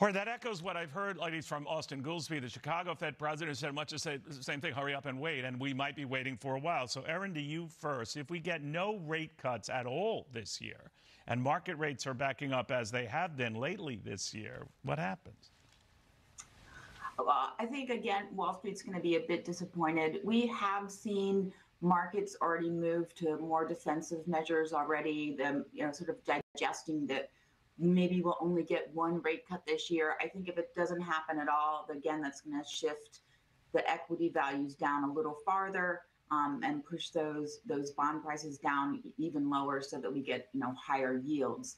Or that echoes what I've heard, ladies, from Austin Goolsbee, the Chicago Fed president, said much the same thing, hurry up and wait, and we might be waiting for a while. So, Erin, to you first. If we get no rate cuts at all this year, and market rates are backing up as they have been lately this year, what happens? Well, I think, again, Wall Street's going to be a bit disappointed. We have seen markets already move to more defensive measures already, them, sort of digesting that maybe we'll only get one rate cut this year. I think if it doesn't happen at all, again, that's going to shift the equity values down a little farther and push those bond prices down even lower so that we get, higher yields.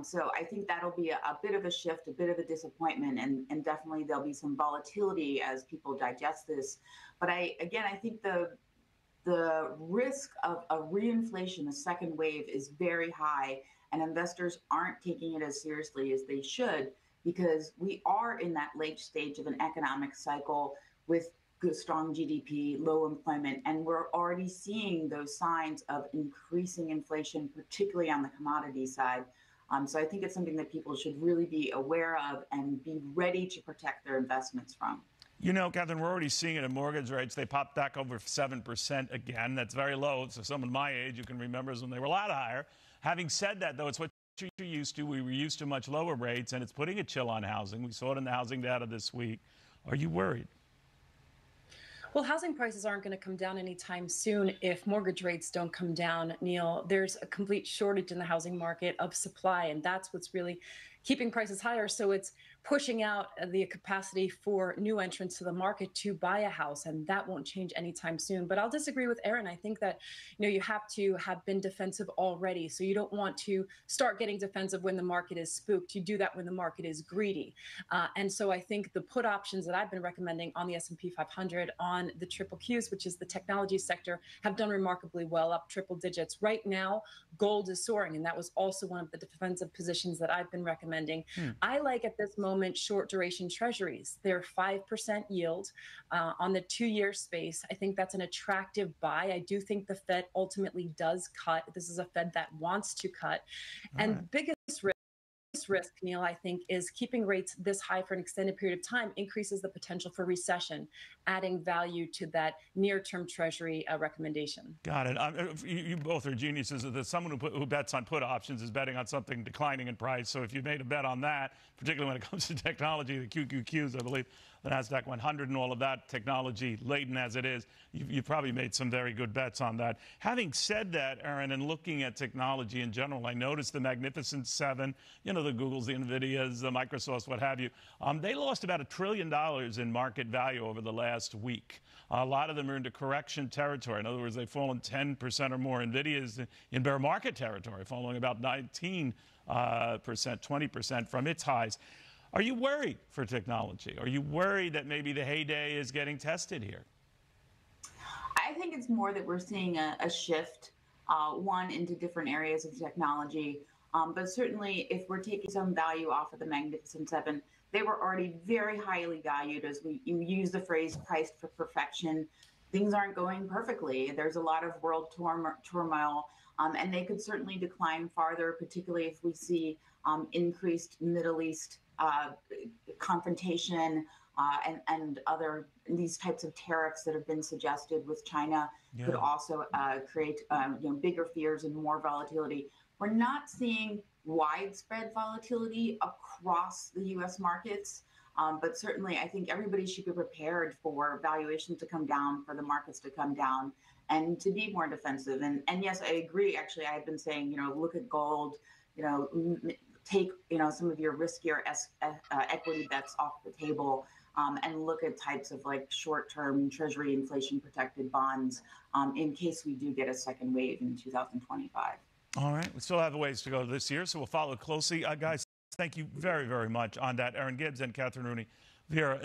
So I think that'll be a bit of a shift, a bit of a disappointment, and definitely there'll be some volatility as people digest this. But I think the risk of a reinflation, a second wave, is very high, and investors aren't taking it as seriously as they should, because we are in that late stage of an economic cycle with good, strong GDP, low employment, and we're already seeing those signs of increasing inflation, particularly on the commodity side. So I think it's something that people should really be aware of and be ready to protect their investments from. You know, Catherine, we're already seeing it in mortgage rates. They popped back over 7% again. That's very low. So someone my age, you can remember, is when they were a lot higher. Having said that, though, it's what you're used to. We were used to much lower rates, and it's putting a chill on housing. We saw it in the housing data this week. Are you worried? Well, housing prices aren't going to come down anytime soon if mortgage rates don't come down, Neil. There's a complete shortage in the housing market of supply, and that's what's really keeping prices higher. So it's pushing out the capacity for new entrants to the market to buy a house, and that won't change anytime soon. But I'll disagree with Erin. I think that you have to have been defensive already. So you don't want to start getting defensive when the market is spooked. You do that when the market is greedy. And so I think the put options that I've been recommending on the S&P 500, on the triple Qs, which is the technology sector, have done remarkably well, up triple digits. Right now, gold is soaring, and that was also one of the defensive positions that I've been recommending. I like at this moment short duration treasuries. They're 5% yield on the 2-year space. I think that's an attractive buy. I do think the Fed ultimately does cut. This is a Fed that wants to cut. And the biggest risk, Neil, I think, is keeping rates this high for an extended period of time increases the potential for recession, adding value to that near-term treasury recommendation. Got it. You both are geniuses. Someone who bets on put options is betting on something declining in price. So if you made a bet on that, particularly when it comes to technology, the QQQs, I believe, the NASDAQ 100 and all of that, technology laden as it is, you've probably made some very good bets on that. Having said that, Erin, and looking at technology in general, I noticed the Magnificent Seven, the Googles, the NVIDIAs, the Microsofts, what have you, they lost about $1 trillion in market value over the last week. A lot of them are into correction territory. In other words, they've fallen 10% or more. NVIDIA's in bear market territory, falling about 19%, 20% from its highs. Are you worried for technology? Are you worried that maybe the heyday is getting tested here? I think it's more that we're seeing a shift, one, into different areas of technology. But certainly, if we're taking some value off of the Magnificent Seven, they were already very highly valued. As you use the phrase priced for perfection, things aren't going perfectly. There's a lot of world turmoil, and they could certainly decline farther, particularly if we see increased Middle East confrontation and other these types of tariffs that have been suggested with China could also create bigger fears and more volatility. We're not seeing widespread volatility across the U.S. markets, but certainly I think everybody should be prepared for valuations to come down, for the markets to come down, and to be more defensive. And yes, I agree. Actually, I've been saying, look at gold, take some of your riskier equity bets off the table, and look at types of like short-term Treasury inflation-protected bonds in case we do get a second wave in 2025. All right. We still have a ways to go this year, so we'll follow closely. Guys, thank you very, very much on that. Erin Gibbs and Catherine Rooney Vera.